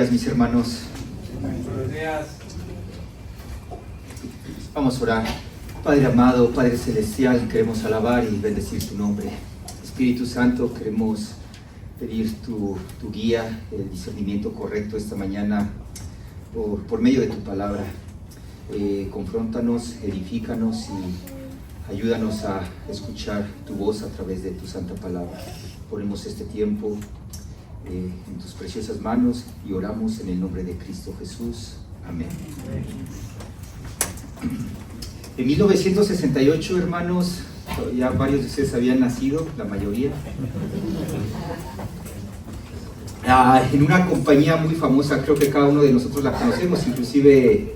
días, mis hermanos. Buenos días. Vamos a orar. Padre amado, Padre celestial, queremos alabar y bendecir tu nombre. Espíritu Santo, queremos pedir tu guía, el discernimiento correcto esta mañana por medio de tu palabra. Confróntanos, edifícanos y ayúdanos a escuchar tu voz a través de tu santa palabra. Ponemos este tiempo en tus preciosas manos y oramos en el nombre de Cristo Jesús. Amén. En 1968, hermanos, ya varios de ustedes habían nacido, la mayoría, en una compañía muy famosa, creo que cada uno de nosotros la conocemos, inclusive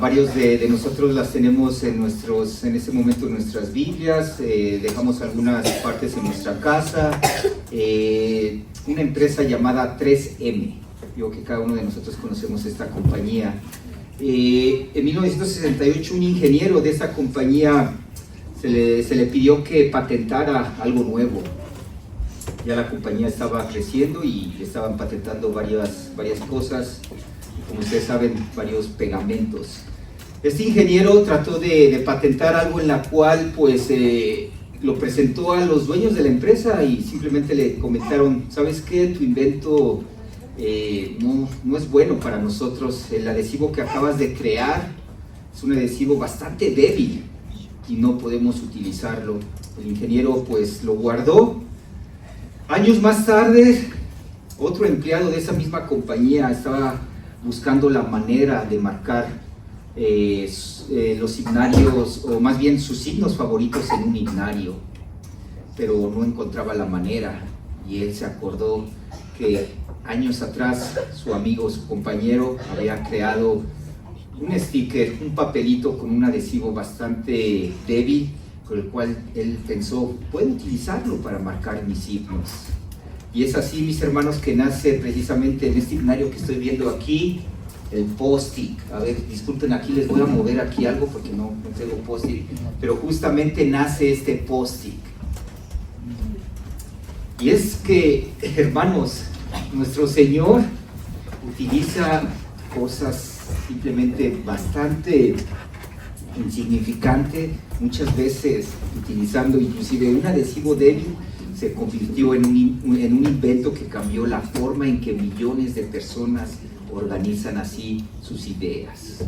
varios de nosotros las tenemos en ese momento en nuestras Biblias, dejamos algunas partes en nuestra casa, una empresa llamada 3M. Digo que cada uno de nosotros conocemos esta compañía. En 1968 un ingeniero de esa compañía se le pidió que patentara algo nuevo. Ya la compañía estaba creciendo y estaban patentando varias cosas, como ustedes saben, varios pegamentos. Este ingeniero trató de patentar algo en la cual pues lo presentó a los dueños de la empresa y simplemente le comentaron: ¿sabes qué? Tu invento no es bueno para nosotros. El adhesivo que acabas de crear es un adhesivo bastante débil y no podemos utilizarlo. El ingeniero pues lo guardó. Años más tarde, otro empleado de esa misma compañía estaba buscando la manera de marcar los signarios, o más bien sus signos favoritos en un himnario, pero no encontraba la manera, y él se acordó que años atrás su amigo, su compañero, había creado un sticker, un papelito con un adhesivo bastante débil, con el cual él pensó: puedo utilizarlo para marcar mis signos. Y es así, mis hermanos, que nace precisamente en este himnario que estoy viendo aquí, el post-it. A ver, disculpen, aquí les voy a mover aquí algo porque no tengo post-it, pero justamente nace este post-it. Y es que, hermanos, nuestro Señor utiliza cosas simplemente bastante insignificantes, muchas veces utilizando inclusive un adhesivo débil. Se convirtió en un invento que cambió la forma en que millones de personas organizan así sus ideas.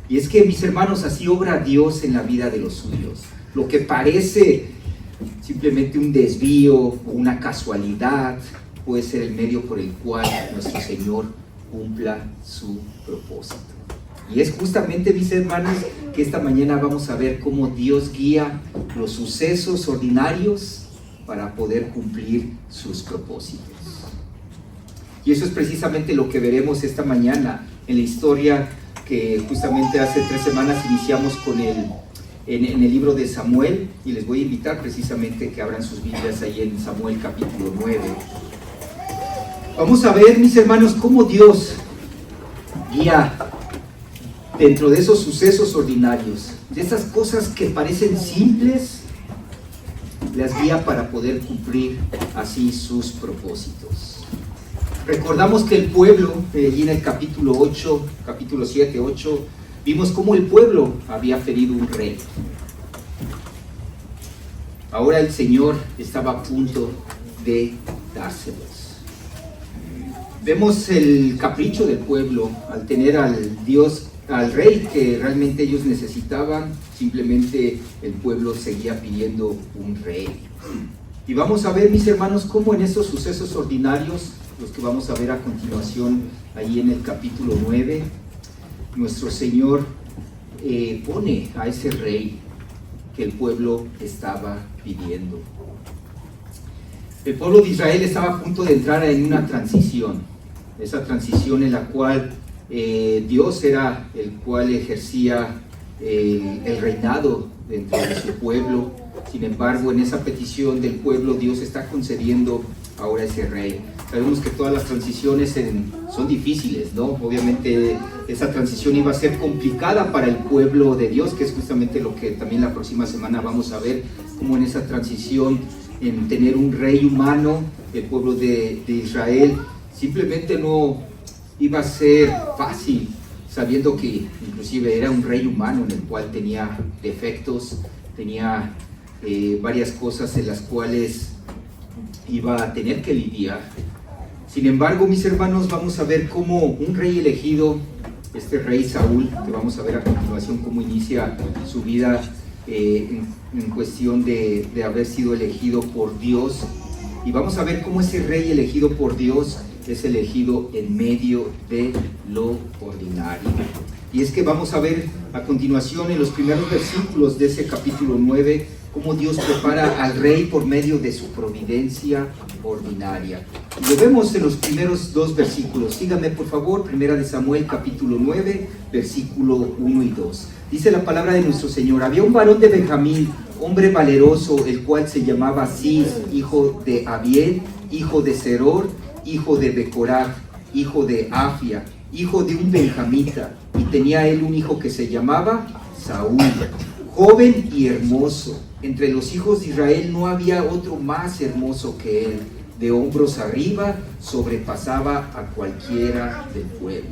Y es que, mis hermanos, así obra Dios en la vida de los suyos. Lo que parece simplemente un desvío o una casualidad puede ser el medio por el cual nuestro Señor cumpla su propósito. Y es justamente, mis hermanos, que esta mañana vamos a ver cómo Dios guía los sucesos ordinarios para poder cumplir sus propósitos. Y eso es precisamente lo que veremos esta mañana en la historia que justamente hace 3 semanas iniciamos en el libro de Samuel, y les voy a invitar precisamente que abran sus Biblias ahí en Samuel capítulo 9. Vamos a ver, mis hermanos, cómo Dios guía dentro de esos sucesos ordinarios, de esas cosas que parecen simples, las guía para poder cumplir así sus propósitos. Recordamos que el pueblo, allí en el capítulo 7, 8, vimos cómo el pueblo había pedido un rey. Ahora el Señor estaba a punto de dárselos. Vemos el capricho del pueblo al tener al rey que realmente ellos necesitaban. Simplemente el pueblo seguía pidiendo un rey. Y vamos a ver, mis hermanos, cómo en estos sucesos ordinarios, los que vamos a ver a continuación ahí en el capítulo 9, nuestro Señor pone a ese rey que el pueblo estaba pidiendo. El pueblo de Israel estaba a punto de entrar en una transición, esa transición en la cual Dios era el cual ejercía el reinado dentro de su pueblo. Sin embargo, en esa petición del pueblo, Dios está concediendo ahora ese rey. Sabemos que todas las transiciones son difíciles, ¿no? Obviamente esa transición iba a ser complicada para el pueblo de Dios, que es justamente lo que también la próxima semana vamos a ver, cómo en esa transición, en tener un rey humano, el pueblo de Israel simplemente no iba a ser fácil, sabiendo que inclusive era un rey humano en el cual tenía defectos, tenía varias cosas en las cuales iba a tener que lidiar. Sin embargo, mis hermanos, vamos a ver cómo un rey elegido, este rey Saúl, que vamos a ver a continuación cómo inicia su vida en cuestión de haber sido elegido por Dios, y vamos a ver cómo ese rey elegido por Dios es elegido en medio de lo ordinario. Y es que vamos a ver a continuación en los primeros versículos de ese capítulo 9 cómo Dios prepara al rey por medio de su providencia ordinaria. Y lo vemos en los primeros 2 versículos. Síganme por favor, Primera de Samuel capítulo 9, versículo 1 y 2. Dice la palabra de nuestro Señor: había un varón de Benjamín, hombre valeroso, el cual se llamaba Cis, hijo de Abiel, hijo de Seror, hijo de Becorat, hijo de Afia, hijo de un benjamita, y tenía él un hijo que se llamaba Saúl, joven y hermoso. Entre los hijos de Israel no había otro más hermoso que él. De hombros arriba sobrepasaba a cualquiera del pueblo.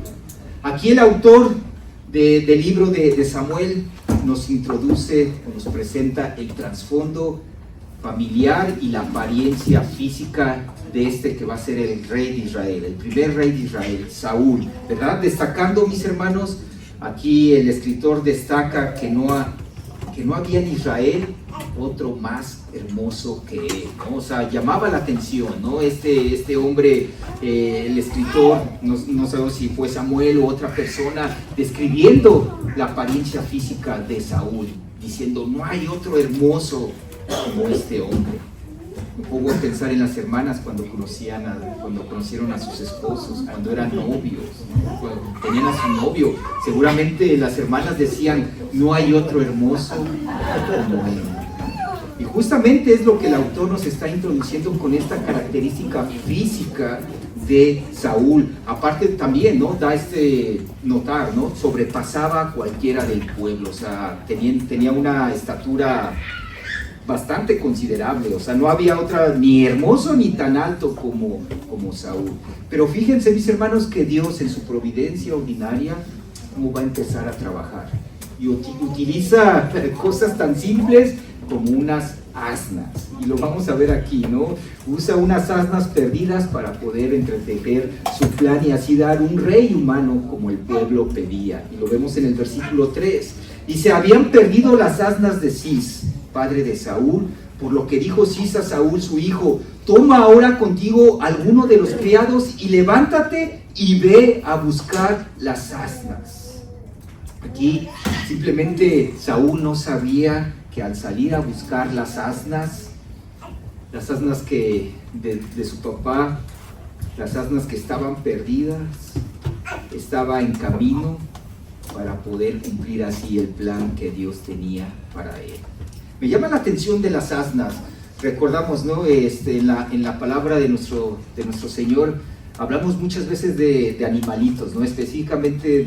Aquí el autor del libro de Samuel nos introduce, nos presenta el trasfondo familiar y la apariencia física de este que va a ser el rey de Israel, el primer rey de Israel, Saúl, ¿verdad? Destacando, mis hermanos, aquí el escritor destaca que no había en Israel otro más hermoso que él, ¿no? O sea, llamaba la atención, ¿no? Este hombre, el escritor, no sabemos si fue Samuel o otra persona, describiendo la apariencia física de Saúl, diciendo, no hay otro hermoso como este hombre. Me pongo a pensar en las hermanas cuando conocieron a sus esposos, cuando eran novios, ¿no? Cuando tenían a su novio. Seguramente las hermanas decían, no hay otro hermoso como él. Y justamente es lo que el autor nos está introduciendo con esta característica física de Saúl. Aparte también, ¿no? Da notar, ¿no? Sobrepasaba a cualquiera del pueblo, o sea, tenía una estatura bastante considerable, o sea, no había otra ni hermoso ni tan alto como Saúl. Pero fíjense, mis hermanos, que Dios en su providencia ordinaria, cómo va a empezar a trabajar. Y utiliza cosas tan simples como unas asnas, y lo vamos a ver aquí, ¿no? Usa unas asnas perdidas para poder entretejer su plan y así dar un rey humano como el pueblo pedía. Y lo vemos en el versículo 3. Y se habían perdido las asnas de Cis, padre de Saúl, por lo que dijo Cis a Saúl su hijo: toma ahora contigo alguno de los criados y levántate y ve a buscar las asnas. Aquí simplemente Saúl no sabía que al salir a buscar las asnas que de su papá, las asnas que estaban perdidas, estaba en camino para poder cumplir así el plan que Dios tenía para él. Me llama la atención de las asnas. Recordamos, ¿no? En la palabra de nuestro Señor hablamos muchas veces de animalitos, ¿no? Específicamente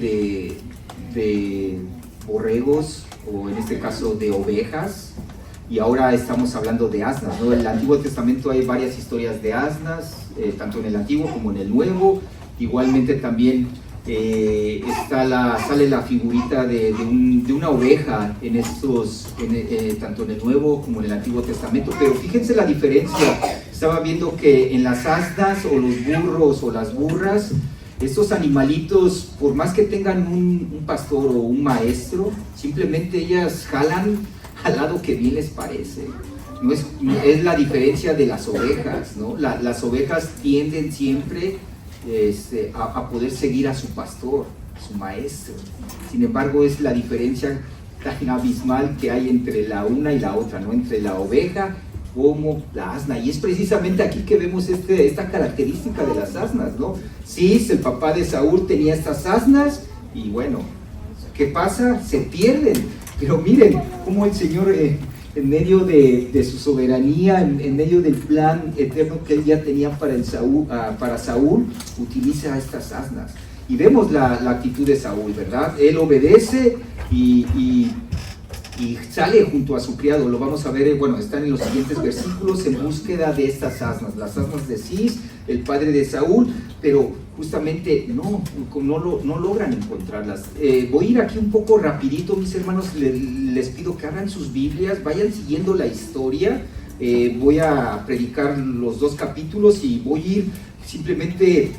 de borregos, o en este caso de ovejas, y ahora estamos hablando de asnas, ¿no? En el Antiguo Testamento hay varias historias de asnas, tanto en el Antiguo como en el Nuevo. Igualmente también sale la figurita de una oveja tanto en el Nuevo como en el Antiguo Testamento. Pero fíjense la diferencia. Estaba viendo que en las asnas o los burros o las burras, estos animalitos, por más que tengan un pastor o un maestro, simplemente ellas jalan al lado que bien les parece. No es la diferencia de las ovejas, ¿no? Las ovejas tienden siempre a poder seguir a su pastor, a su maestro. Sin embargo, es la diferencia tan abismal que hay entre la una y la otra, ¿no? Entre la oveja como la asna. Y es precisamente aquí que vemos esta característica de las asnas, ¿no? Cis, el papá de Saúl, tenía estas asnas y bueno, ¿qué pasa? Se pierden. Pero miren cómo el Señor, en medio de su soberanía, en medio del plan eterno que él ya tenía para Saúl, utiliza estas asnas. Y vemos la actitud de Saúl, ¿verdad? Él obedece y sale junto a su criado. Lo vamos a ver, bueno, están en los siguientes versículos, en búsqueda de estas asnas, las asnas de Cis, el padre de Saúl, pero justamente no logran encontrarlas. Voy a ir aquí un poco rapidito, mis hermanos, les pido que abran sus Biblias, vayan siguiendo la historia. Voy a predicar los 2 capítulos y voy a ir simplemente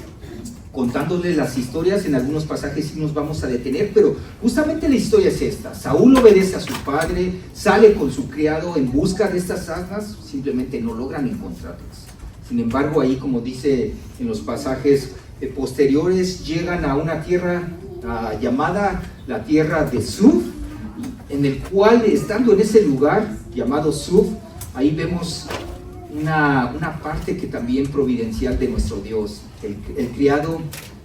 contándoles las historias. En algunos pasajes sí nos vamos a detener, pero justamente la historia es esta. Saúl obedece a su padre, sale con su criado en busca de estas asnas, simplemente no logran encontrarlas. Sin embargo, ahí, como dice en los pasajes posteriores, llegan a una tierra llamada la tierra de Suf, en el cual, estando en ese lugar llamado Suf, ahí vemos una parte que también providencial de nuestro Dios. El criado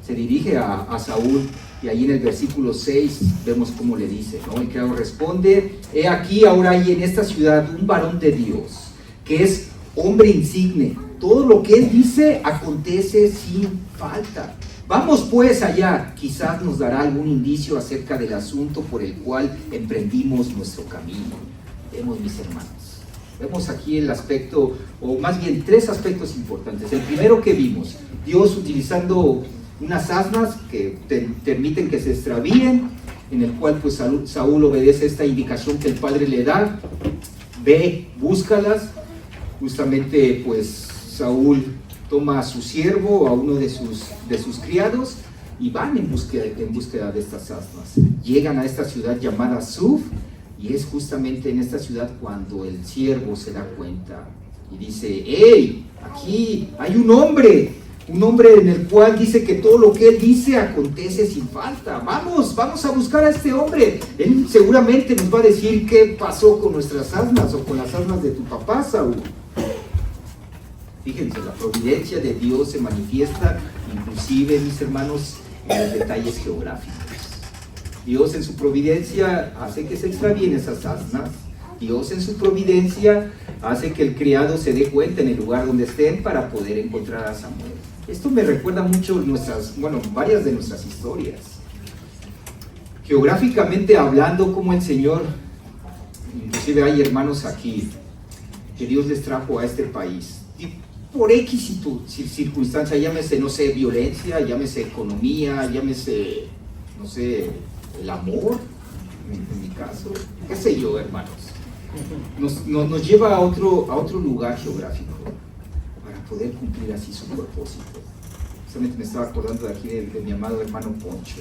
se dirige a Saúl, y ahí en el versículo 6 vemos cómo le dice, ¿no? El criado responde: he aquí, ahora hay en esta ciudad un varón de Dios, que es hombre insigne. Todo lo que él dice acontece sin falta. Vamos pues allá, quizás nos dará algún indicio acerca del asunto por el cual emprendimos nuestro camino. Vemos, mis hermanos, vemos aquí el aspecto, o más bien 3 aspectos importantes. El primero que vimos, Dios utilizando unas asnas que permiten que se extravíen, en el cual pues Saúl obedece esta indicación que el padre le da, ve, búscalas. Justamente pues Saúl toma a su siervo, a uno de sus criados, y van en búsqueda de estas asnas. Llegan a esta ciudad llamada Suf, y es justamente en esta ciudad cuando el siervo se da cuenta y dice: ¡hey! Aquí hay un hombre en el cual dice que todo lo que él dice acontece sin falta. Vamos a buscar a este hombre. Él seguramente nos va a decir qué pasó con nuestras asnas o con las asnas de tu papá, Saúl. Fíjense, la providencia de Dios se manifiesta inclusive, mis hermanos, en los detalles geográficos. Dios en su providencia hace que se extravíen esas asnas. Dios en su providencia hace que el criado se dé cuenta en el lugar donde estén para poder encontrar a Samuel. Esto me recuerda mucho varias de nuestras historias. Geográficamente hablando, como el Señor, inclusive hay hermanos aquí, que Dios les trajo a este país. Y por X circunstancia, llámese, no sé, violencia, llámese economía, llámese, no sé, el amor, en mi caso, qué sé yo, hermanos. Nos lleva a otro lugar geográfico para poder cumplir así su propósito. Justamente me estaba acordando de aquí de mi amado hermano Poncho.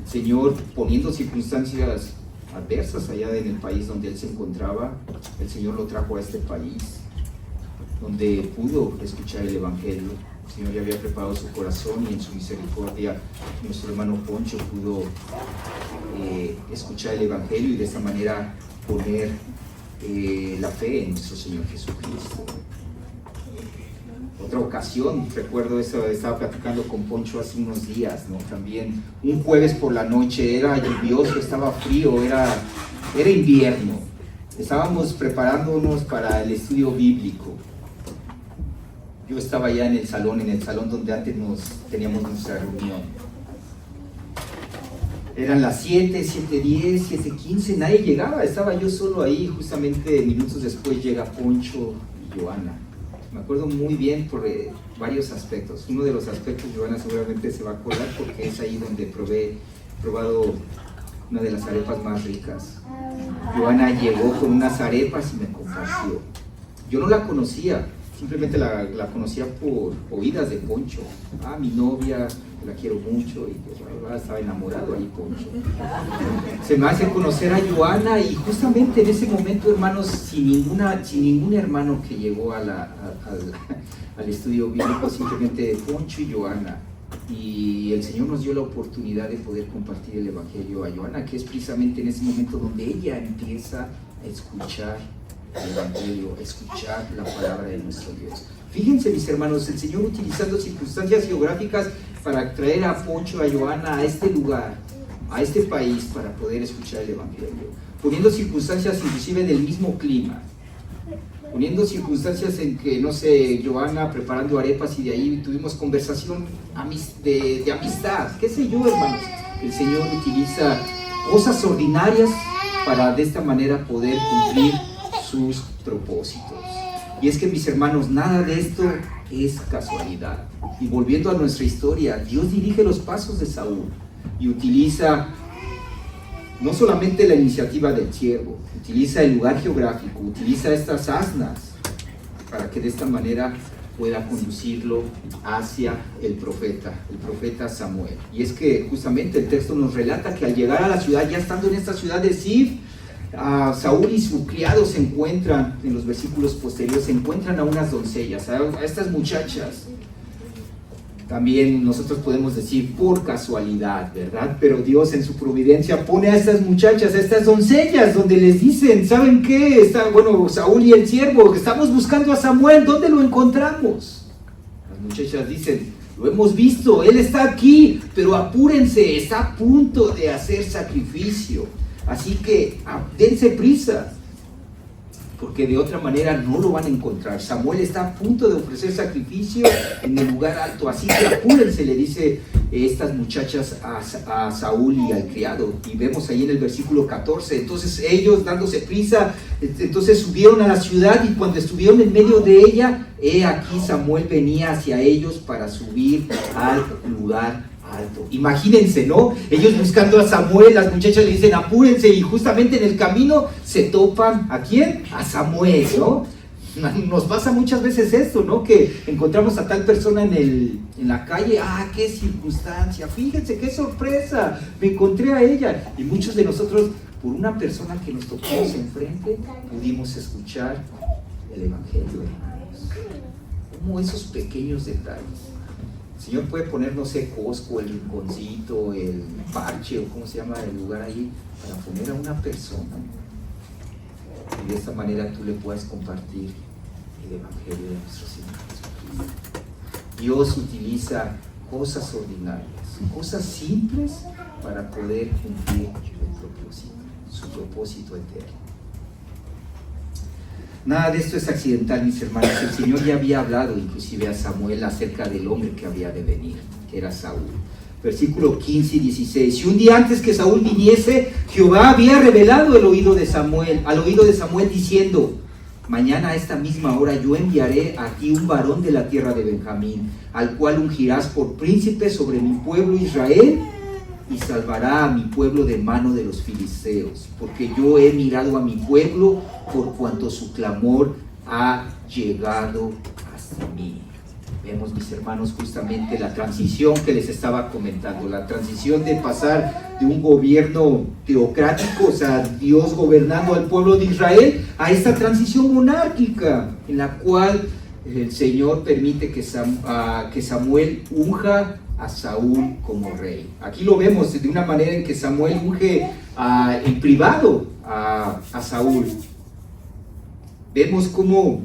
El Señor, poniendo circunstancias adversas allá en el país donde él se encontraba, el Señor lo trajo a este país, donde pudo escuchar el Evangelio. El Señor ya había preparado su corazón, y en su misericordia nuestro hermano Poncho pudo escuchar el Evangelio y de esa manera poner la fe en nuestro Señor Jesucristo. Otra ocasión, recuerdo eso, estaba platicando con Poncho hace unos días, ¿no? También un jueves por la noche, era lluvioso, estaba frío, era invierno. Estábamos preparándonos para el estudio bíblico. Yo estaba ya en el salón donde antes teníamos nuestra reunión. Eran las 7:10, 7:15, nadie llegaba, estaba yo solo ahí. Justamente minutos después llega Poncho y Joana. Me acuerdo muy bien por varios aspectos. Uno de los aspectos, Joana seguramente se va a acordar, porque es ahí donde he probado una de las arepas más ricas. Joana llegó con unas arepas y me compartió. Yo no la conocía, simplemente la conocía por oídas de Poncho. Mi novia, la quiero mucho, y pues, estaba enamorado ahí Poncho. Se me hace conocer a Joana, y justamente en ese momento, hermanos, sin ningún hermano que llegó al estudio bíblico, simplemente Poncho y Joana. Y el Señor nos dio la oportunidad de poder compartir el Evangelio a Joana, que es precisamente en ese momento donde ella empieza a escuchar el Evangelio, escuchar la palabra de nuestro Dios. Fíjense, mis hermanos, el Señor utilizando circunstancias geográficas para traer a Poncho, a Joana, a este lugar, a este país, para poder escuchar el Evangelio, poniendo circunstancias inclusive del mismo clima, poniendo circunstancias en que, no sé, Joana preparando arepas, y de ahí tuvimos conversación de amistad, qué sé yo, hermanos. El Señor utiliza cosas ordinarias para de esta manera poder cumplir sus propósitos. Y es que, mis hermanos, nada de esto es casualidad. Y volviendo a nuestra historia, Dios dirige los pasos de Saúl y utiliza no solamente la iniciativa del siervo, utiliza el lugar geográfico, utiliza estas asnas para que de esta manera pueda conducirlo hacia el profeta Samuel. Y es que justamente el texto nos relata que al llegar a la ciudad, ya estando en esta ciudad de Zif, Saúl y su criado se encuentran, en los versículos posteriores, se encuentran a unas doncellas, a estas muchachas. También nosotros podemos decir por casualidad, ¿verdad? Pero Dios en su providencia pone a estas muchachas, a estas doncellas, donde les dicen, ¿saben qué? Saúl y el siervo, estamos buscando a Samuel, ¿dónde lo encontramos? Las muchachas dicen, lo hemos visto, él está aquí, pero apúrense, está a punto de hacer sacrificio. Así que dense prisa, porque de otra manera no lo van a encontrar. Samuel está a punto de ofrecer sacrificio en el lugar alto, así que apúrense, le dice estas muchachas a Saúl y al criado. Y vemos ahí en el versículo 14, entonces ellos dándose prisa, entonces subieron a la ciudad, y cuando estuvieron en medio de ella, he aquí Samuel venía hacia ellos para subir al lugar alto. Imagínense, ¿no? Ellos buscando a Samuel, las muchachas le dicen apúrense, y justamente en el camino se topan, ¿a quién? A Samuel, ¿no? Nos pasa muchas veces esto, ¿no? Que encontramos a tal persona en la calle, qué circunstancia, fíjense, qué sorpresa, me encontré a ella. Y muchos de nosotros, por una persona que nos topamos enfrente, pudimos escuchar el evangelio, hermanos. Como esos pequeños detalles. El Señor puede poner, no sé, Costco, el rinconcito, el parche, o cómo se llama el lugar ahí, para poner a una persona. Y de esta manera tú le puedas compartir el evangelio de nuestro Señor Jesucristo. Dios utiliza cosas ordinarias, cosas simples, para poder cumplir su propósito eterno. Nada de esto es accidental, mis hermanos. El Señor ya había hablado inclusive a Samuel acerca del hombre que había de venir, que era Saúl. Versículo 15 y 16. Y un día antes que Saúl viniese, Jehová había revelado al oído de Samuel diciendo, mañana a esta misma hora yo enviaré a ti un varón de la tierra de Benjamín, al cual ungirás por príncipe sobre mi pueblo Israel, y salvará a mi pueblo de mano de los filisteos, porque yo he mirado a mi pueblo por cuanto su clamor ha llegado hasta mí. Vemos, mis hermanos, justamente la transición que les estaba comentando, la transición de pasar de un gobierno teocrático, o sea, Dios gobernando al pueblo de Israel, a esta transición monárquica, en la cual el Señor permite que Samuel unja a Saúl como rey. Aquí lo vemos de una manera en que Samuel unge en privado a Saúl. Vemos cómo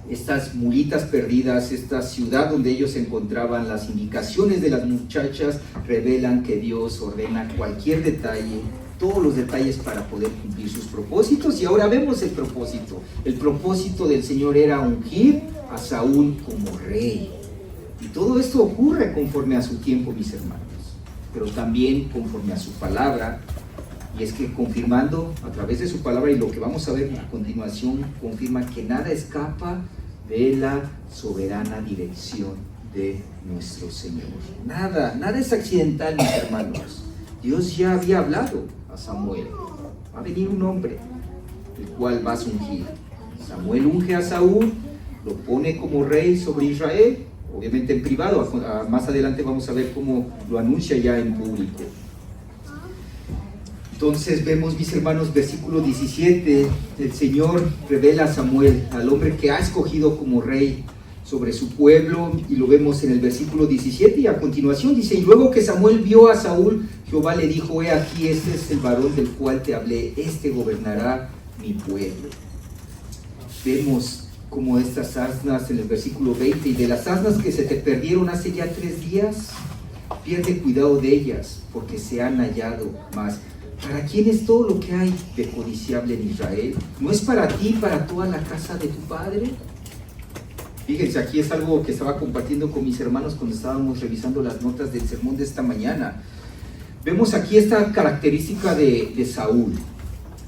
estas mulitas perdidas, esta ciudad donde ellos se encontraban, las indicaciones de las muchachas revelan que Dios ordena cualquier detalle, todos los detalles para poder cumplir sus propósitos. Y ahora vemos el propósito. El propósito del Señor era ungir a Saúl como rey. Y todo esto ocurre conforme a su tiempo, mis hermanos, pero también conforme a su palabra. Y es que confirmando a través de su palabra, y lo que vamos a ver a continuación, confirma que nada escapa de la soberana dirección de nuestro Señor. Nada es accidental, mis hermanos. Dios ya había hablado a Samuel. Va a venir un hombre, el cual va a ungir. Samuel unge a Saúl, lo pone como rey sobre Israel, obviamente en privado. Más adelante vamos a ver cómo lo anuncia ya en público. Entonces vemos, mis hermanos, versículo 17, el Señor revela a Samuel, al hombre que ha escogido como rey sobre su pueblo, y lo vemos en el versículo 17, y a continuación dice, y luego que Samuel vio a Saúl, Jehová le dijo, he aquí, este es el varón del cual te hablé, este gobernará mi pueblo. Vemos como estas asnas en el versículo 20, y de las asnas que se te perdieron hace ya 3 días, pierde cuidado de ellas, porque se han hallado más. ¿Para quién es todo lo que hay de codiciable en Israel? ¿No es para ti, para toda la casa de tu padre? Fíjense, aquí es algo que estaba compartiendo con mis hermanos cuando estábamos revisando las notas del sermón de esta mañana. Vemos aquí esta característica de Saúl,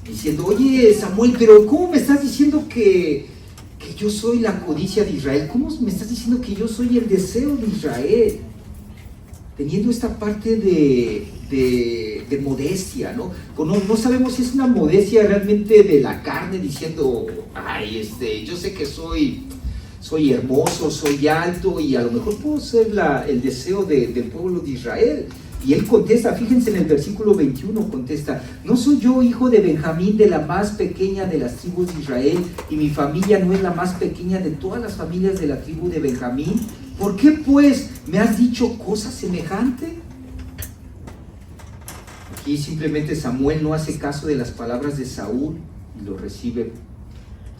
diciendo, oye Samuel, pero ¿cómo me estás diciendo que que yo soy la codicia de Israel. ¿Cómo me estás diciendo que yo soy el deseo de Israel? Teniendo esta parte de modestia, ¿no? No sabemos si es una modestia realmente de la carne, diciendo, ay, yo sé que soy hermoso, soy alto, y a lo mejor puedo ser el deseo del pueblo de Israel. Y él contesta, fíjense en el versículo 21, contesta, ¿no soy yo hijo de Benjamín, de la más pequeña de las tribus de Israel, y mi familia no es la más pequeña de todas las familias de la tribu de Benjamín? ¿Por qué pues me has dicho cosa semejante? Aquí simplemente Samuel no hace caso de las palabras de Saúl y lo recibe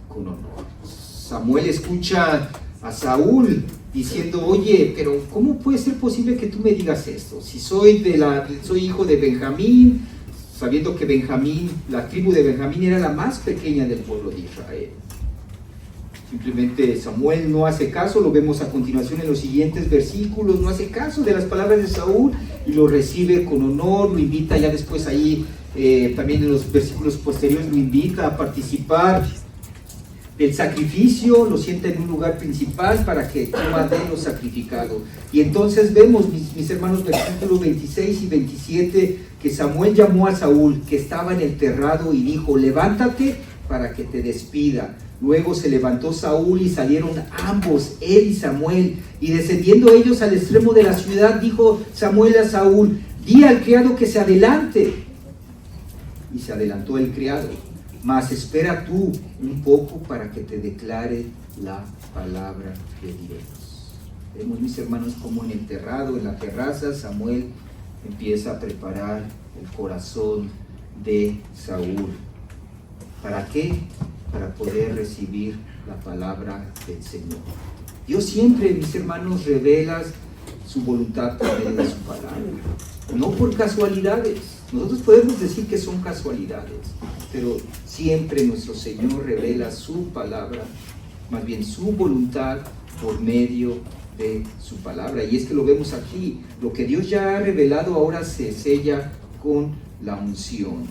con honor. Samuel escucha a Saúl diciendo, oye, pero ¿cómo puede ser posible que tú me digas esto? Si soy hijo de Benjamín, sabiendo que Benjamín, la tribu de Benjamín era la más pequeña del pueblo de Israel. Simplemente Samuel no hace caso, lo vemos a continuación en los siguientes versículos, no hace caso de las palabras de Saúl y lo recibe con honor, lo invita ya después ahí, también en los versículos posteriores, lo invita a participar del sacrificio, lo sienta en un lugar principal para que coma de lo sacrificado. Y entonces vemos, mis hermanos, versículos 26 y 27, que Samuel llamó a Saúl, que estaba en el terrado, y dijo, levántate para que te despida. Luego se levantó Saúl y salieron ambos, él y Samuel, y descendiendo ellos al extremo de la ciudad, dijo Samuel a Saúl, di al criado que se adelante. Y se adelantó el criado. Mas espera tú un poco para que te declare la palabra de Dios. Vemos, mis hermanos, como en el terrado, en la terraza, Samuel empieza a preparar el corazón de Saúl. ¿Para qué? Para poder recibir la palabra del Señor. Dios siempre, mis hermanos, revela su voluntad por medio de su palabra. No por casualidades. Nosotros podemos decir que son casualidades, pero siempre nuestro Señor revela su palabra, más bien su voluntad por medio de su palabra. Y es que lo vemos aquí, lo que Dios ya ha revelado ahora se sella con la unción.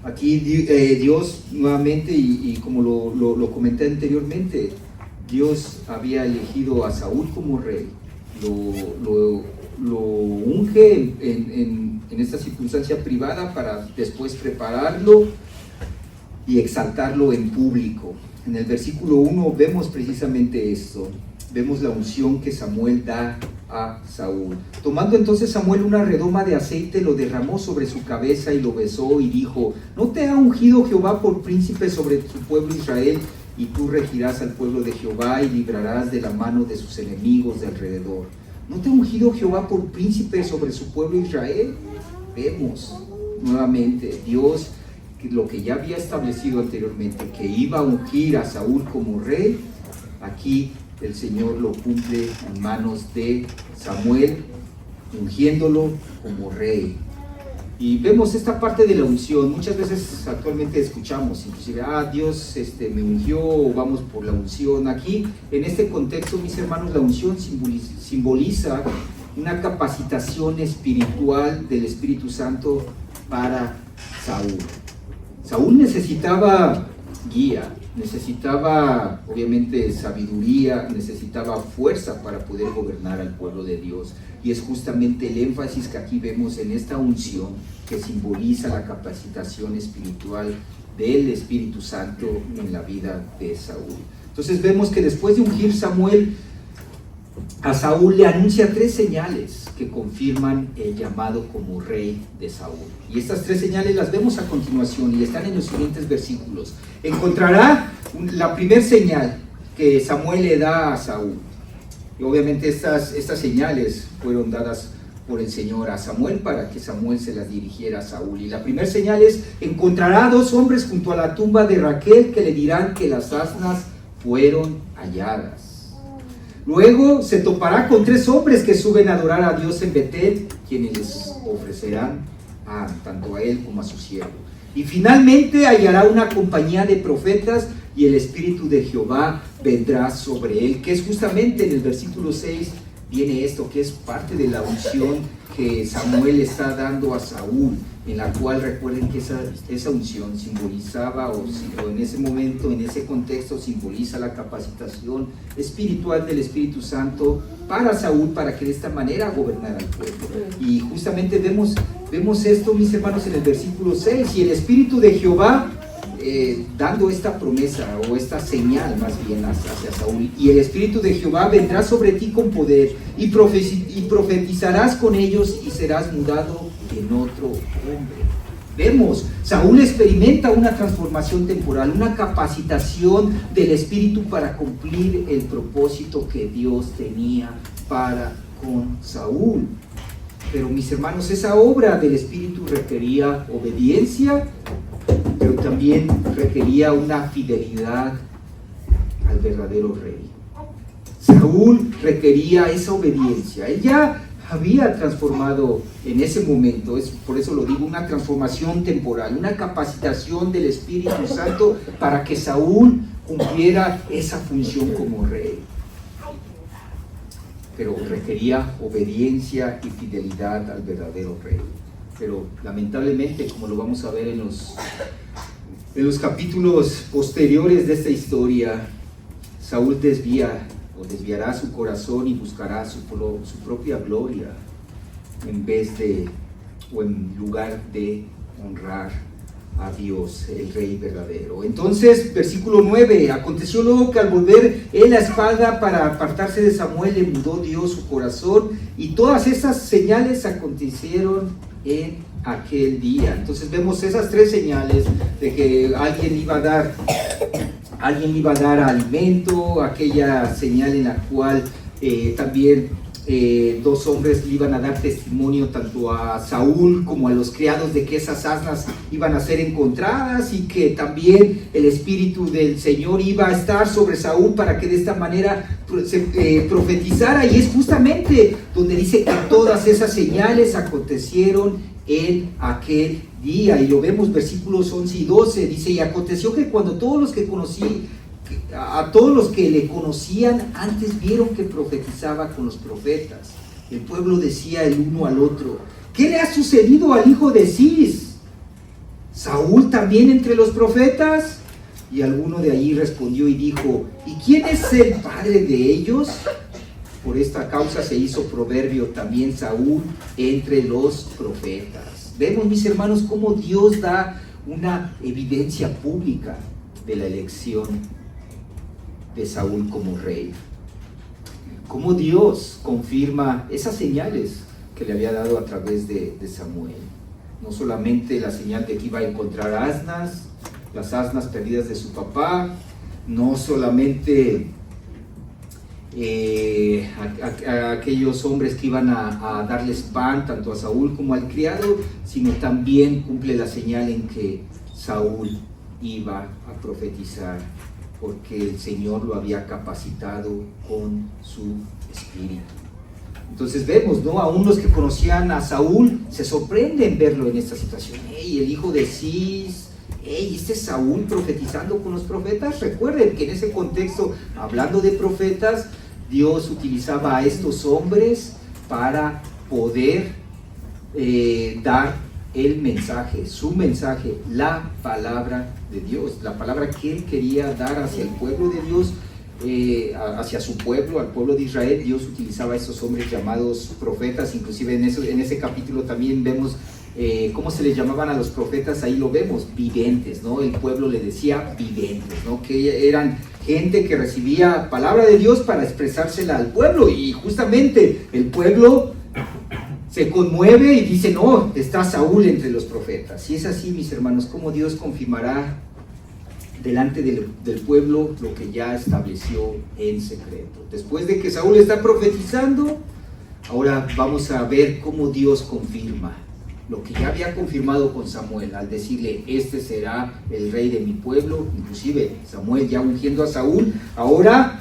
Aquí Dios nuevamente, y como lo comenté anteriormente, Dios había elegido a Saúl como rey, lo unge en esta circunstancia privada para después prepararlo y exaltarlo en público. En el versículo 1 vemos precisamente esto, vemos la unción que Samuel da a Saúl. Tomando entonces Samuel una redoma de aceite, lo derramó sobre su cabeza y lo besó y dijo, ¿no te ha ungido Jehová por príncipe sobre su pueblo Israel? Y tú regirás al pueblo de Jehová y librarás de la mano de sus enemigos de alrededor. ¿No te ha ungido Jehová por príncipe sobre su pueblo Israel? Vemos nuevamente Dios, lo que ya había establecido anteriormente, que iba a ungir a Saúl como rey. Aquí el Señor lo cumple en manos de Samuel, ungiéndolo como rey. Y vemos esta parte de la unción. Muchas veces actualmente escuchamos, inclusive, Dios me ungió, vamos por la unción. Aquí, en este contexto, mis hermanos, la unción simboliza una capacitación espiritual del Espíritu Santo para Saúl. Saúl necesitaba guía, necesitaba obviamente sabiduría, necesitaba fuerza para poder gobernar al pueblo de Dios. Y es justamente el énfasis que aquí vemos en esta unción que simboliza la capacitación espiritual del Espíritu Santo en la vida de Saúl. Entonces vemos que después de ungir Samuel a Saúl, le anuncia 3 señales que confirman el llamado como rey de Saúl. Y estas 3 señales las vemos a continuación y están en los siguientes versículos. Encontrará la primera señal que Samuel le da a Saúl. Y obviamente estas señales fueron dadas por el Señor a Samuel para que Samuel se las dirigiera a Saúl. Y la primera señal es, encontrará 2 hombres junto a la tumba de Raquel que le dirán que las asnas fueron halladas. Luego se topará con 3 hombres que suben a adorar a Dios en Betel, quienes les ofrecerán tanto a él como a su siervo. Y finalmente hallará una compañía de profetas y el Espíritu de Jehová vendrá sobre él, que es justamente en el versículo 6 viene esto que es parte de la unción que Samuel está dando a Saúl, en la cual recuerden que esa unción simbolizaba, o en ese momento, en ese contexto, simboliza la capacitación espiritual del Espíritu Santo para Saúl, para que de esta manera gobernara el pueblo. Y justamente vemos esto, mis hermanos, en el versículo 6, y el Espíritu de Jehová dando esta promesa o esta señal más bien hacia Saúl, y el Espíritu de Jehová vendrá sobre ti con poder y profetizarás con ellos y serás mudado en otro hombre. Vemos, Saúl experimenta una transformación temporal, una capacitación del Espíritu para cumplir el propósito que Dios tenía para con Saúl. Pero mis hermanos, esa obra del Espíritu requería obediencia, pero también requería una fidelidad al verdadero rey. Saúl requería esa obediencia. Él ya había transformado en ese momento, por eso lo digo, una transformación temporal, una capacitación del Espíritu Santo para que Saúl cumpliera esa función como rey. Pero requería obediencia y fidelidad al verdadero rey. Pero lamentablemente, como lo vamos a ver en los capítulos posteriores de esta historia, Saúl desviará su corazón y buscará su propia gloria en lugar de honrar a Dios, el Rey verdadero. Entonces, versículo 9, aconteció luego que al volver él la espalda para apartarse de Samuel, le mudó Dios su corazón, y todas esas señales acontecieron en aquel día. Entonces vemos esas tres señales de que alguien iba a dar alimento, aquella señal en la cual también dos hombres le iban a dar testimonio tanto a Saúl como a los criados de que esas asnas iban a ser encontradas, y que también el Espíritu del Señor iba a estar sobre Saúl para que de esta manera se profetizara. Y es justamente donde dice que todas esas señales acontecieron en aquel día, y lo vemos versículos 11 y 12, dice: y aconteció que cuando todos los que le conocían antes vieron que profetizaba con los profetas, el pueblo decía el uno al otro: ¿qué le ha sucedido al hijo de Cis? ¿Saúl también entre los profetas? Y alguno de allí respondió y dijo: ¿y quién es el padre de ellos? Por esta causa se hizo proverbio también Saúl entre los profetas. Vemos, mis hermanos, cómo Dios da una evidencia pública de la elección de Saúl como rey. Cómo Dios confirma esas señales que le había dado a través de Samuel. No solamente la señal de que iba a encontrar asnas, las asnas perdidas de su papá, no solamente a aquellos hombres que iban a darles pan tanto a Saúl como al criado, sino también cumple la señal en que Saúl iba a profetizar, porque el Señor lo había capacitado con su espíritu. Entonces vemos, ¿no? Aún los que conocían a Saúl se sorprenden verlo en esta situación. ¡Ey, el hijo de Cis! ¡Ey, este es Saúl profetizando con los profetas! Recuerden que en ese contexto, hablando de profetas, Dios utilizaba a estos hombres para poder dar el mensaje, su mensaje, la palabra de Dios, la palabra que Él quería dar hacia el pueblo de Dios, hacia su pueblo, al pueblo de Israel. Dios utilizaba a estos hombres llamados profetas. Inclusive en ese capítulo también vemos cómo se les llamaban a los profetas. Ahí lo vemos, videntes, ¿no? El pueblo le decía videntes, ¿no? Que eran gente que recibía palabra de Dios para expresársela al pueblo, y justamente el pueblo se conmueve y dice: no, está Saúl entre los profetas. Y es así, mis hermanos, como Dios confirmará delante del pueblo lo que ya estableció en secreto. Después de que Saúl está profetizando, ahora vamos a ver cómo Dios confirma lo que ya había confirmado con Samuel, al decirle: este será el rey de mi pueblo. Inclusive Samuel ya ungiendo a Saúl, ahora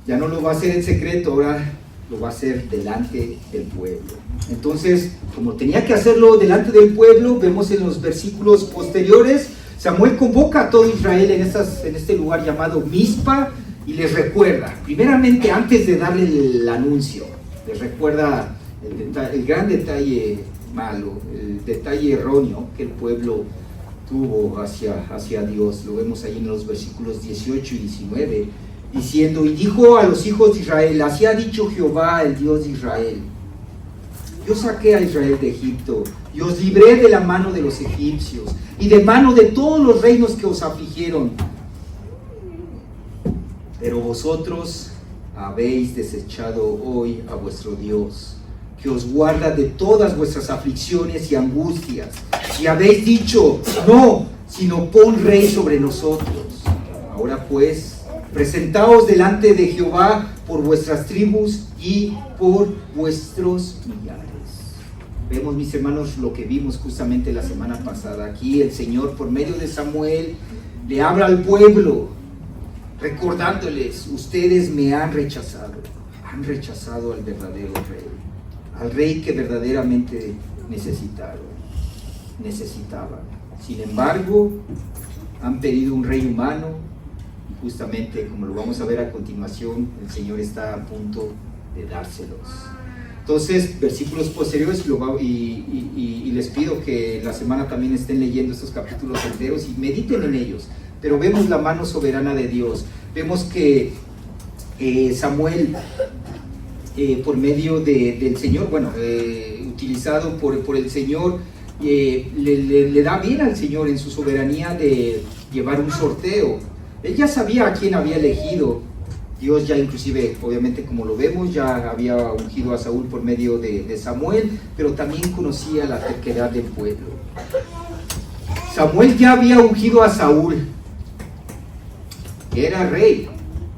ya no lo va a hacer en secreto, ahora lo va a hacer delante del pueblo. Entonces, como tenía que hacerlo delante del pueblo, vemos en los versículos posteriores, Samuel convoca a todo Israel en este lugar llamado Mizpa, y les recuerda, primeramente, antes de darle el anuncio, Les recuerda el gran detalle malo, el detalle erróneo que el pueblo tuvo hacia Dios. Lo vemos ahí en los versículos 18 y 19, diciendo: y dijo a los hijos de Israel, así ha dicho Jehová, el Dios de Israel, yo saqué a Israel de Egipto, y os libré de la mano de los egipcios, y de mano de todos los reinos que os afligieron. Pero vosotros habéis desechado hoy a vuestro Dios, que os guarda de todas vuestras aflicciones y angustias, y habéis dicho, no, sino pon rey sobre nosotros. Ahora pues, presentaos delante de Jehová por vuestras tribus y por vuestros millares. Vemos, mis hermanos, lo que vimos justamente la semana pasada. Aquí el Señor, por medio de Samuel, le habla al pueblo, recordándoles: ustedes me han rechazado al verdadero rey, al rey que verdaderamente necesitaban. Sin embargo, han pedido un rey humano, y justamente, como lo vamos a ver a continuación, el Señor está a punto de dárselos. Entonces, versículos posteriores, y les pido que la semana también estén leyendo estos capítulos enteros y mediten en ellos. Pero vemos la mano soberana de Dios. Vemos que Samuel, por medio del Señor, utilizado por el Señor, le da bien al Señor en su soberanía de llevar un sorteo. Él ya sabía a quién había elegido. Dios ya inclusive, obviamente, como lo vemos, ya había ungido a Saúl por medio de Samuel, pero también conocía la terquedad del pueblo. Samuel ya había ungido a Saúl, que era rey.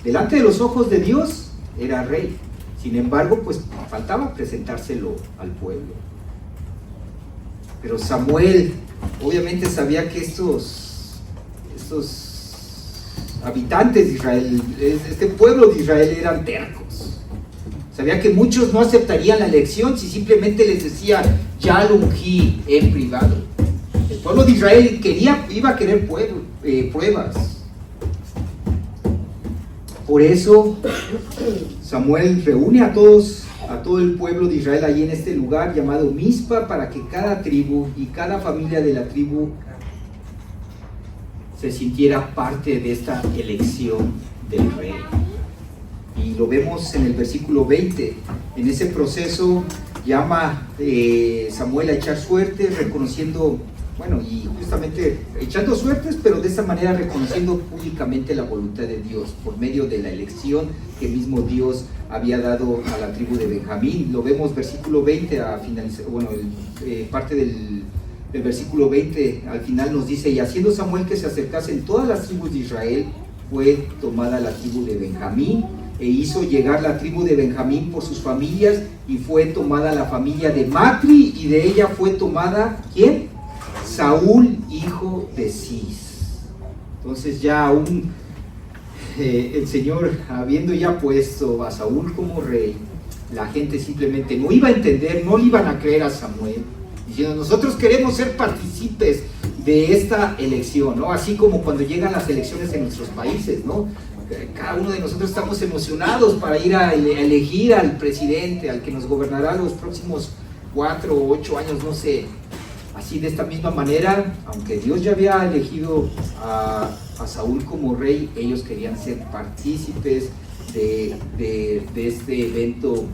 Delante de los ojos de Dios era rey. Sin embargo, pues faltaba presentárselo al pueblo. Pero Samuel obviamente sabía que estos habitantes de Israel, este pueblo de Israel, eran tercos. Sabía que muchos no aceptarían la elección si simplemente les decía: ya lo ungí en privado. El pueblo de Israel iba a querer pruebas. Por eso Samuel reúne a todo el pueblo de Israel allí en este lugar llamado Mizpa, para que cada tribu y cada familia de la tribu se sintiera parte de esta elección del rey. Y lo vemos en el versículo 20. En ese proceso llama Samuel a echar suerte, reconociendo, y justamente echando suertes, pero de esta manera reconociendo públicamente la voluntad de Dios por medio de la elección que mismo Dios había dado a la tribu de Benjamín. Lo vemos versículo 20 a finalizar, parte del versículo 20 al final nos dice: y haciendo Samuel que se acercasen todas las tribus de Israel, fue tomada la tribu de Benjamín, e hizo llegar la tribu de Benjamín por sus familias, y fue tomada la familia de Matri, y de ella fue tomada, ¿quién? Saúl, hijo de Cis. Entonces ya aún el Señor, habiendo ya puesto a Saúl como rey, la gente simplemente no iba a entender, no le iban a creer a Samuel, diciendo: nosotros queremos ser partícipes de esta elección, ¿no? Así como cuando llegan las elecciones en nuestros países, ¿no? Cada uno de nosotros estamos emocionados para ir a elegir al presidente, al que nos gobernará los próximos 4 o 8 años, no sé. Así, de esta misma manera, aunque Dios ya había elegido a Saúl como rey, ellos querían ser partícipes de este evento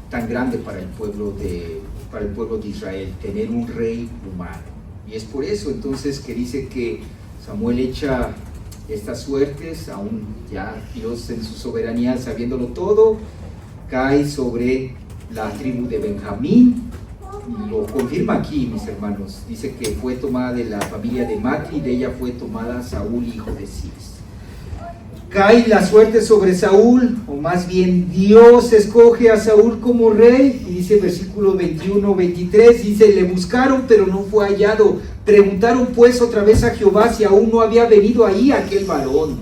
tan grande para el pueblo de Israel, tener un rey humano. Y es por eso entonces que dice que Samuel echa estas suertes, aún ya Dios en su soberanía, sabiéndolo todo, cae sobre la tribu de Benjamín. Lo confirma aquí, mis hermanos. Dice que fue tomada de la familia de Matri, y de ella fue tomada Saúl, hijo de Cis. Cae la suerte sobre Saúl, o más bien Dios escoge a Saúl como rey, y dice versículo 21-23, dice: le buscaron pero no fue hallado, preguntaron pues otra vez a Jehová si aún no había venido ahí aquel varón,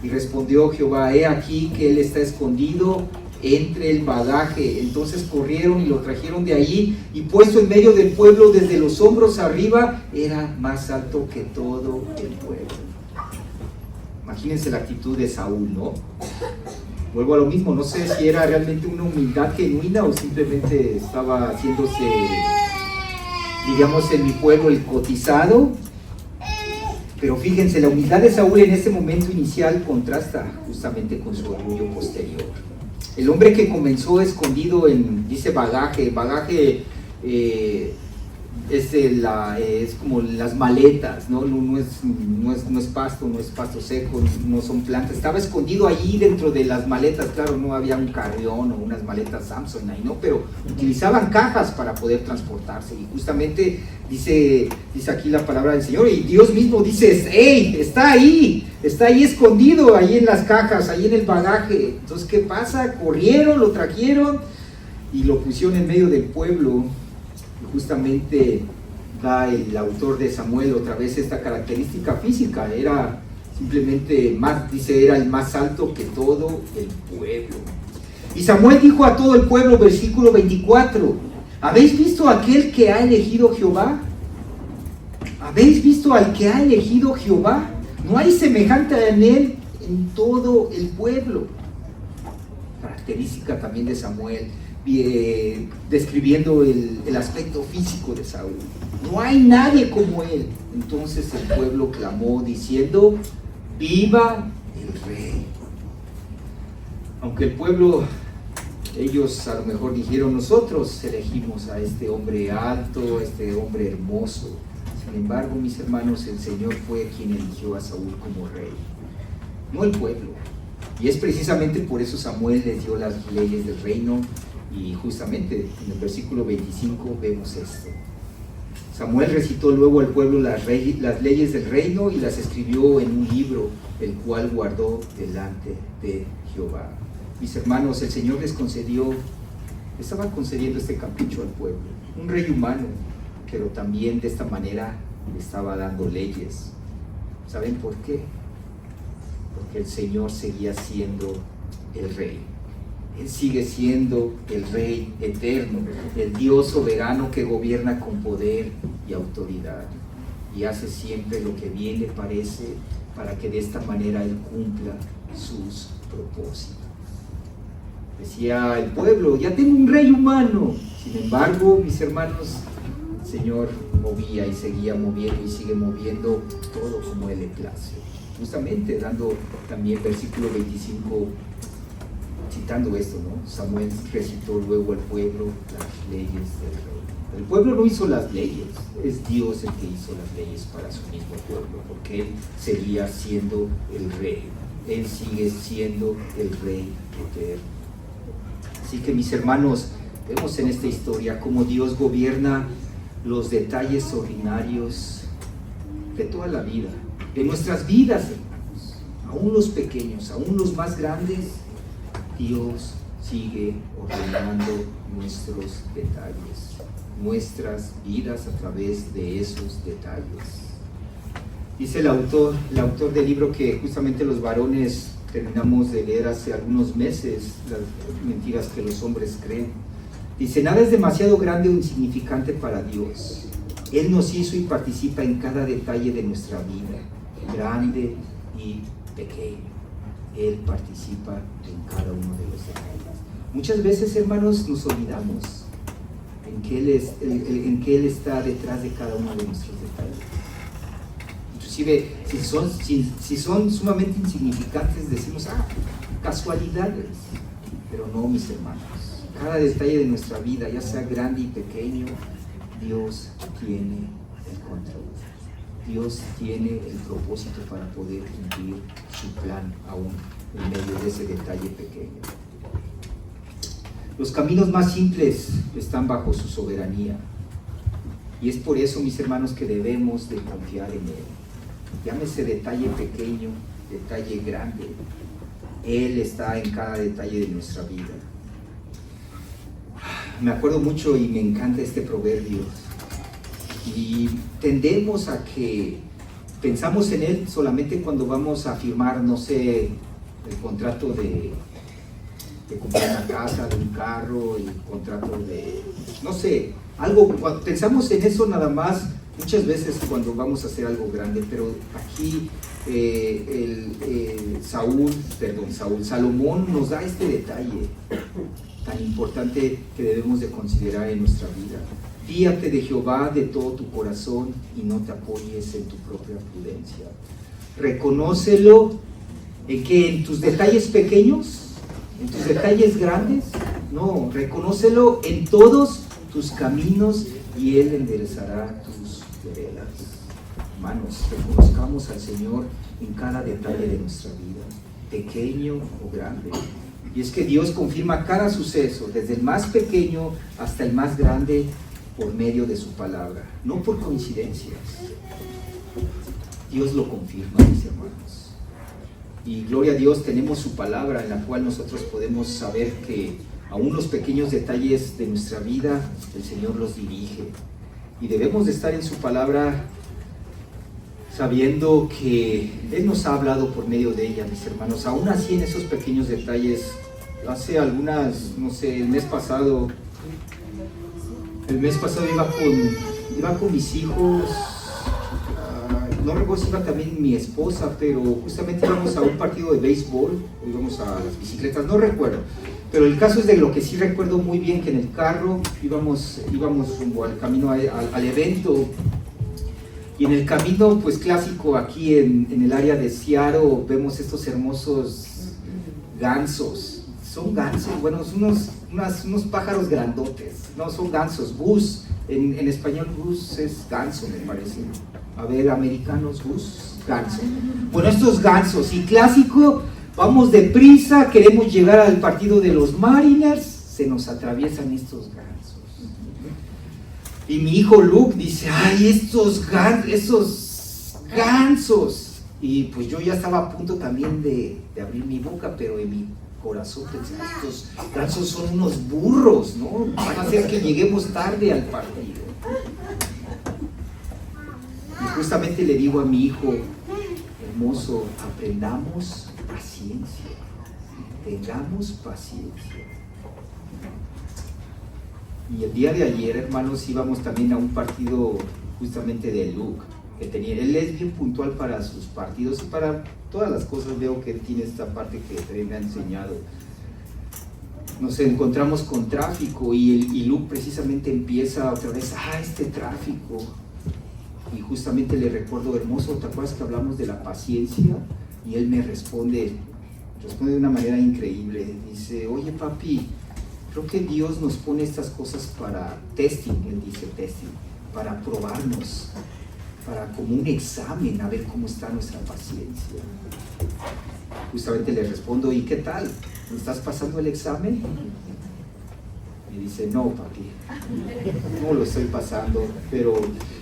y respondió Jehová: he aquí que él está escondido entre el bagaje. Entonces corrieron y lo trajeron de allí, y puesto en medio del pueblo desde los hombros arriba, era más alto que todo el pueblo. Imagínense la actitud de Saúl, ¿no? vuelvo a lo mismo, no sé si era realmente una humildad genuina o simplemente estaba haciéndose, digamos, en mi pueblo el cotizado. Pero fíjense, la humildad de Saúl en este momento inicial contrasta justamente con su orgullo posterior. El hombre que comenzó escondido en, dice bagaje es como las maletas, ¿no? No es pasto seco, no son plantas. Estaba escondido allí dentro de las maletas, claro, no había un carrión o unas maletas Samsung ahí, ¿no? Pero utilizaban cajas para poder transportarse. Y justamente dice aquí la palabra del Señor, y Dios mismo dice, ¡hey! Está ahí escondido, ahí en las cajas, ahí en el bagaje. Entonces, ¿qué pasa? Corrieron, lo trajeron y lo pusieron en medio del pueblo. Justamente da el autor de Samuel otra vez esta característica física, era simplemente más, dice, era el más alto que todo el pueblo. Y Samuel dijo a todo el pueblo, versículo 24, ¿habéis visto a aquel que ha elegido Jehová? ¿Habéis visto al que ha elegido Jehová? No hay semejante en él en todo el pueblo. Característica también de Samuel, describiendo el aspecto físico de Saúl. No hay nadie como él. Entonces el pueblo clamó diciendo, ¡viva el rey! Aunque el pueblo, ellos a lo mejor dijeron, nosotros elegimos a este hombre alto, a este hombre hermoso. Sin embargo, mis hermanos, el Señor fue quien eligió a Saúl como rey, no el pueblo. Y es precisamente por eso Samuel les dio las leyes del reino. Y justamente en el versículo 25 vemos esto. Samuel recitó luego al pueblo las leyes del reino y las escribió en un libro, el cual guardó delante de Jehová. Mis hermanos, el Señor estaba concediendo este capricho al pueblo, un rey humano, pero también de esta manera le estaba dando leyes. ¿Saben por qué? Porque el Señor seguía siendo el rey. Él sigue siendo el Rey eterno, el Dios soberano que gobierna con poder y autoridad. Y hace siempre lo que bien le parece para que de esta manera Él cumpla sus propósitos. Decía el pueblo, ya tengo un rey humano. Sin embargo, mis hermanos, el Señor movía y seguía moviendo y sigue moviendo todo como Él le place. Justamente dando también versículo 25, citando esto, ¿no? Samuel recitó luego al pueblo las leyes del rey. El pueblo no hizo las leyes, es Dios el que hizo las leyes para su mismo pueblo, porque Él seguía siendo el rey. Él sigue siendo el rey eterno. Así que, mis hermanos, vemos en esta historia cómo Dios gobierna los detalles ordinarios de toda la vida, de nuestras vidas, hermanos, aún los pequeños, aún los más grandes. Dios sigue ordenando nuestros detalles, nuestras vidas a través de esos detalles. Dice el autor del libro que justamente los varones terminamos de leer hace algunos meses, Las mentiras que los hombres creen. Dice, nada es demasiado grande o insignificante para Dios. Él nos hizo y participa en cada detalle de nuestra vida, grande y pequeño. Él participa en cada uno de los detalles. Muchas veces, hermanos, nos olvidamos en que Él está detrás de cada uno de nuestros detalles. Inclusive, si son sumamente insignificantes, decimos, casualidades. Pero no, mis hermanos. Cada detalle de nuestra vida, ya sea grande y pequeño, Dios tiene el control. Dios tiene el propósito para poder cumplir su plan aún en medio de ese detalle pequeño. Los caminos más simples están bajo su soberanía. Y es por eso, mis hermanos, que debemos de confiar en Él. Llámese detalle pequeño, detalle grande. Él está en cada detalle de nuestra vida. Me acuerdo mucho y me encanta este proverbio. Y tendemos a que pensamos en él solamente cuando vamos a firmar, no sé, el contrato de comprar una casa, de un carro, el contrato de, no sé, algo. Cuando pensamos en eso nada más muchas veces cuando vamos a hacer algo grande, pero aquí Salomón nos da este detalle tan importante que debemos de considerar en nuestra vida. Fíate de Jehová de todo tu corazón y no te apoyes en tu propia prudencia. Reconócelo en tus detalles pequeños, en tus detalles grandes. No, reconócelo en todos tus caminos y Él enderezará tus veredas. Hermanos, reconozcamos al Señor en cada detalle de nuestra vida, pequeño o grande. Y es que Dios confirma cada suceso, desde el más pequeño hasta el más grande, por medio de su palabra, no por coincidencias. Dios lo confirma, mis hermanos. Y gloria a Dios, tenemos su palabra en la cual nosotros podemos saber que aún los pequeños detalles de nuestra vida, el Señor los dirige. Y debemos de estar en su palabra sabiendo que Él nos ha hablado por medio de ella, mis hermanos. Aún así, en esos pequeños detalles, hace el mes pasado iba con mis hijos, no recuerdo si iba también mi esposa, pero justamente íbamos a un partido de béisbol, íbamos a las bicicletas, no recuerdo. Pero el caso es de lo que sí recuerdo muy bien, que en el carro íbamos rumbo al camino al evento. Y en el camino, pues clásico, aquí en el área de Seattle, vemos estos hermosos gansos. Son gansos, bueno, son unos pájaros grandotes, no son gansos, goose, en español goose es ganso, me parece. A ver, americanos, goose, ganso. Bueno, estos gansos, y clásico, vamos deprisa, queremos llegar al partido de los Mariners, se nos atraviesan estos gansos. Y mi hijo Luke dice, ay, esos gansos. Y pues yo ya estaba a punto también de abrir mi boca, pero en mi corazón pensé, estos gansos son unos burros, ¿no? Van a hacer que lleguemos tarde al partido. Y justamente le digo a mi hijo, hermoso, aprendamos paciencia, tengamos paciencia. Y el día de ayer, hermanos, íbamos también a un partido justamente de Luke, que él es bien puntual para sus partidos y para todas las cosas. Veo que él tiene esta parte que también me ha enseñado. Nos encontramos con tráfico y Luke precisamente empieza otra vez, este tráfico. Y justamente le recuerdo, hermoso, ¿te acuerdas que hablamos de la paciencia? Y él me responde de una manera increíble. Dice, oye papi, creo que Dios nos pone estas cosas para testing, él dice testing, para probarnos, para como un examen, a ver cómo está nuestra paciencia. Justamente le respondo, ¿y qué tal? ¿Estás pasando el examen? Y dice, no papi, no lo estoy pasando, pero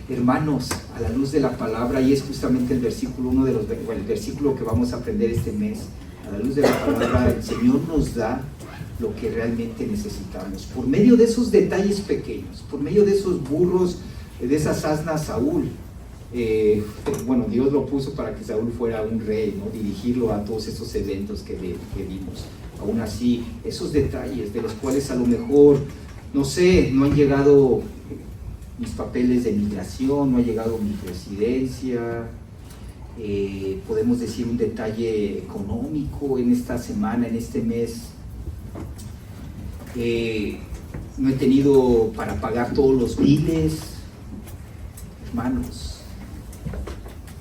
hermanos, a la luz de la palabra, y es justamente el versículo, el versículo que vamos a aprender este mes, a la luz de la palabra, el Señor nos da lo que realmente necesitamos, por medio de esos detalles pequeños, por medio de esos burros, de esas asnas Saúl. Dios lo puso para que Saúl fuera un rey, ¿no? Dirigirlo a todos esos eventos que vimos. Aún así, esos detalles de los cuales a lo mejor, no han llegado mis papeles de migración, no ha llegado mi residencia, podemos decir un detalle económico en esta semana, en este mes, no he tenido para pagar todos los biles. Hermanos,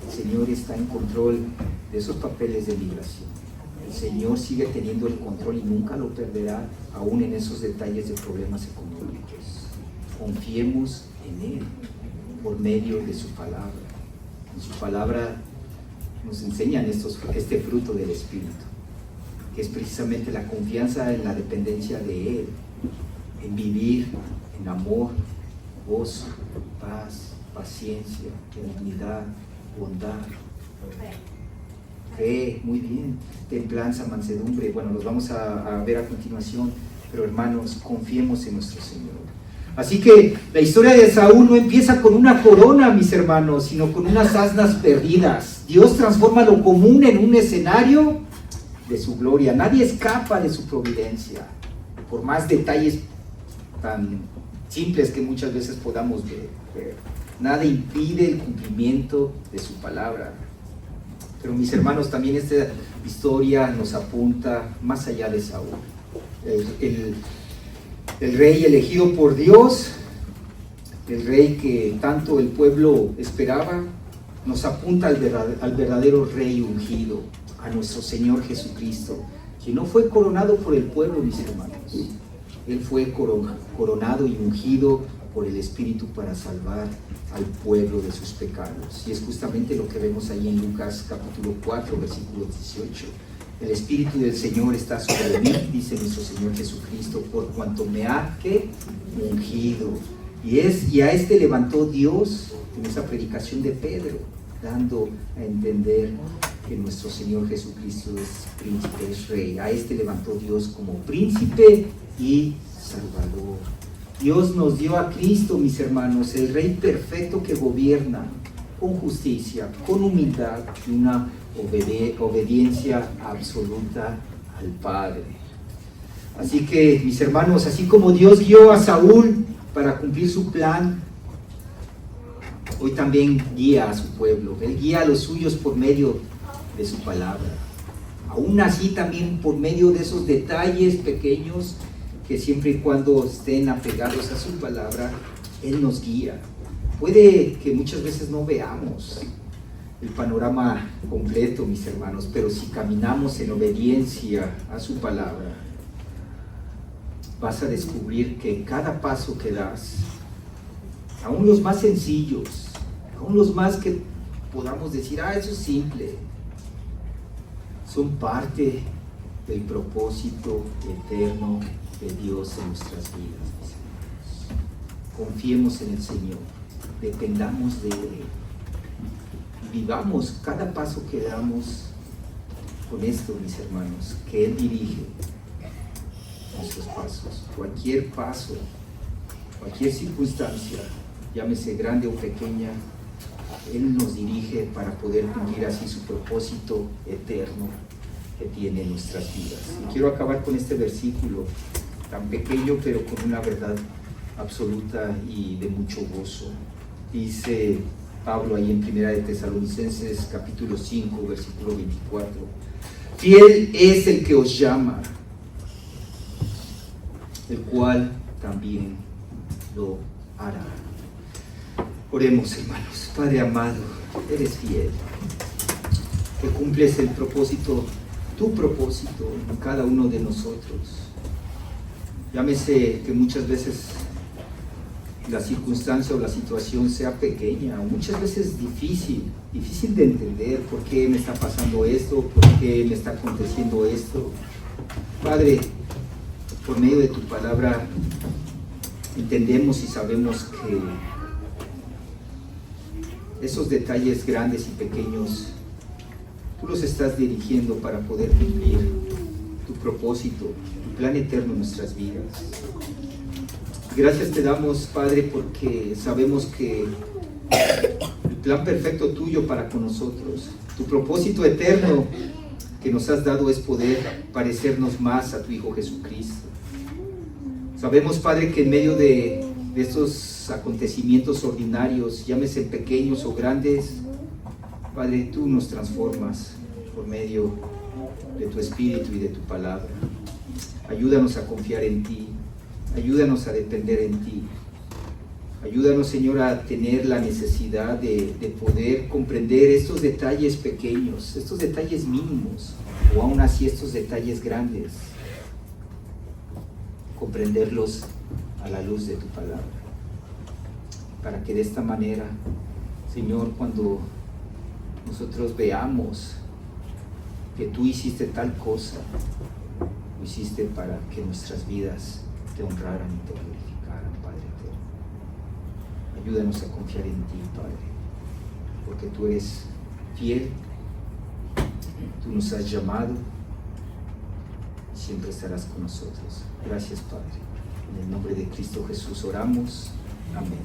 el Señor está en control de esos papeles de migración. El Señor sigue teniendo el control y nunca lo perderá, aún en esos detalles de problemas económicos. Confiemos en Él por medio de su palabra. En su palabra nos enseñan este fruto del Espíritu, que es precisamente la confianza en la dependencia de Él, en vivir en amor, gozo, paz, paciencia, benignidad, bondad, fe, muy bien, templanza, mansedumbre. Bueno, los vamos a ver a continuación, pero hermanos, confiemos en nuestro Señor. Así que la historia de Saúl no empieza con una corona, mis hermanos, sino con unas asnas perdidas. Dios transforma lo común en un escenario de su gloria. Nadie escapa de su providencia, por más detalles tan simples que muchas veces podamos ver. Nada impide el cumplimiento de su palabra. Pero mis hermanos, también esta historia nos apunta más allá de Saúl. El rey elegido por Dios, el rey que tanto el pueblo esperaba, nos apunta al verdadero rey ungido, a nuestro Señor Jesucristo, que no fue coronado por el pueblo, mis hermanos. Él fue coronado y ungido por el Espíritu para salvar al pueblo de sus pecados. Y es justamente lo que vemos ahí en Lucas capítulo 4, versículo 18. El Espíritu del Señor está sobre mí, dice nuestro Señor Jesucristo, por cuanto me ha ungido. Y a este levantó Dios en esa predicación de Pedro, dando a entender que nuestro Señor Jesucristo es príncipe, es rey. A este levantó Dios como príncipe y salvador. Dios nos dio a Cristo, mis hermanos, el Rey perfecto que gobierna con justicia, con humildad y una obediencia absoluta al Padre. Así que, mis hermanos, así como Dios guió a Saúl para cumplir su plan, hoy también guía a su pueblo. Él guía a los suyos por medio de su palabra. Aún así, también por medio de esos detalles pequeños que siempre y cuando estén apegados a su palabra, Él nos guía. Puede que muchas veces no veamos el panorama completo, mis hermanos, pero si caminamos en obediencia a su palabra, vas a descubrir que cada paso que das, aún los más sencillos, aún los más que podamos decir, eso es simple, son parte del propósito eterno de Dios en nuestras vidas, mis hermanos. Confiemos en el Señor, dependamos de Él, vivamos cada paso que damos con esto, mis hermanos, que Él dirige nuestros pasos. Cualquier paso, cualquier circunstancia, llámese grande o pequeña, Él nos dirige para poder cumplir así su propósito eterno que tiene en nuestras vidas. Y quiero acabar con este versículo tan pequeño, pero con una verdad absoluta y de mucho gozo. Dice Pablo ahí en 1 de Tesalonicenses capítulo 5, versículo 24. Fiel es el que os llama, el cual también lo hará. Oremos, hermanos. Padre amado, eres fiel, que cumples el propósito, tu propósito en cada uno de nosotros. Llámese que muchas veces la circunstancia o la situación sea pequeña, o muchas veces difícil de entender por qué me está pasando esto, por qué me está aconteciendo esto. Padre, por medio de tu palabra entendemos y sabemos que esos detalles grandes y pequeños tú los estás dirigiendo para poder cumplir tu propósito, tu plan eterno en nuestras vidas. Gracias te damos, Padre, porque sabemos que el plan perfecto tuyo para con nosotros, tu propósito eterno que nos has dado es poder parecernos más a tu Hijo Jesucristo. Sabemos, Padre, que en medio de estos acontecimientos ordinarios, llámese pequeños o grandes, Padre, tú nos transformas por medio de tu Espíritu y de tu palabra. Ayúdanos a confiar en ti, ayúdanos a depender en ti. Ayúdanos, Señor, a tener la necesidad de poder comprender estos detalles pequeños, estos detalles mínimos, o aún así estos detalles grandes, comprenderlos a la luz de tu palabra, para que de esta manera, Señor, cuando nosotros veamos que tú hiciste tal cosa, lo hiciste para que nuestras vidas te honraran y te glorificaran, Padre eterno. Ayúdanos a confiar en ti, Padre, porque tú eres fiel, tú nos has llamado y siempre estarás con nosotros. Gracias, Padre. En el nombre de Cristo Jesús oramos. Amén.